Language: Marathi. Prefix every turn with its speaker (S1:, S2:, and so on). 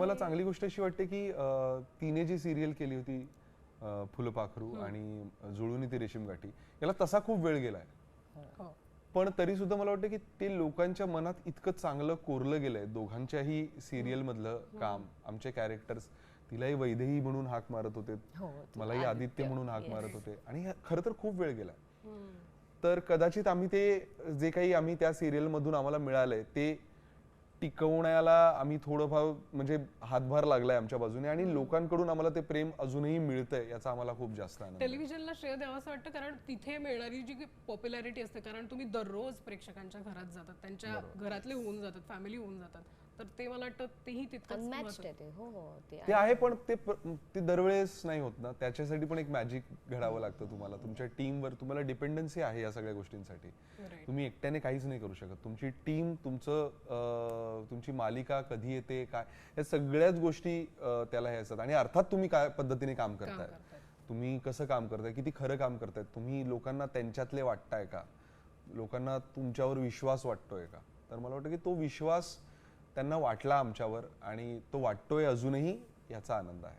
S1: मला चांगली गोष्ट अशी वाटते की तिने जी सिरियल केली होती फुलपाखरू आणि जुळून ती रेशीम गाठी, याला तसा खूप वेळ गेलाय, पण तरी सुद्धा मला वाटतं की ते लोकांच्या मनात इतकं चांगलं कोरलं गेलंय. दोघांच्याही सिरियल मधलं काम, आमचे कॅरेक्टर्स, तिलाही वैदेही म्हणून हाक मारत होते, मलाही आदित्य म्हणून हाक मारत होते, आणि खरं तर खूप वेळ गेलाय. तर कदाचित आम्ही ते जे काही आम्ही त्या सिरियल मधून आम्हाला मिळालंय ते टिकवण्याला आम्ही थोडंफार म्हणजे हातभार लागलाय आमच्या बाजूने, आणि लोकांकडून आम्हाला ते प्रेम अजूनही मिळतंय याचा आम्हाला खूप जास्त आनंद आहे.
S2: टेलिव्हिजनला श्रेय द्यावं असं वाटतं, कारण तिथे मिळणारी जी पॉप्युलॅरिटी असते, कारण तुम्ही दररोज प्रेक्षकांच्या घरात जातात, त्यांच्या घरातले होऊन जातात, फॅमिली होऊन जातात, तर ते मला वाटतं तेही तितकंच
S1: ते आहे. पण ते दरवेळेस नाही होत ना, त्याच्यासाठी पण एक मॅजिक घडावं लागतं तुम्हाला. तुमच्या टीमवर तुम्हाला डिपेंडन्सी आहे या सगळ्या गोष्टींसाठी. तुम्ही एकट्याने काहीच नाही करू शकत. तुमची टीम, तुमची मालिका कधी येते, काय, या सगळ्याच गोष्टी त्याला हे असतात. आणि अर्थात तुम्ही काय पद्धतीने काम करताय, तुम्ही कसं काम करताय, किती खरं काम करताय, तुम्ही लोकांना त्यांच्यातले वाटताय का, लोकांना तुमच्यावर विश्वास वाटतोय का. तर मला वाटतं की तो विश्वास त्यांना वाटला आमच्यावर, आणि तो वाटतोय अजूनही, याचा आनंद आहे.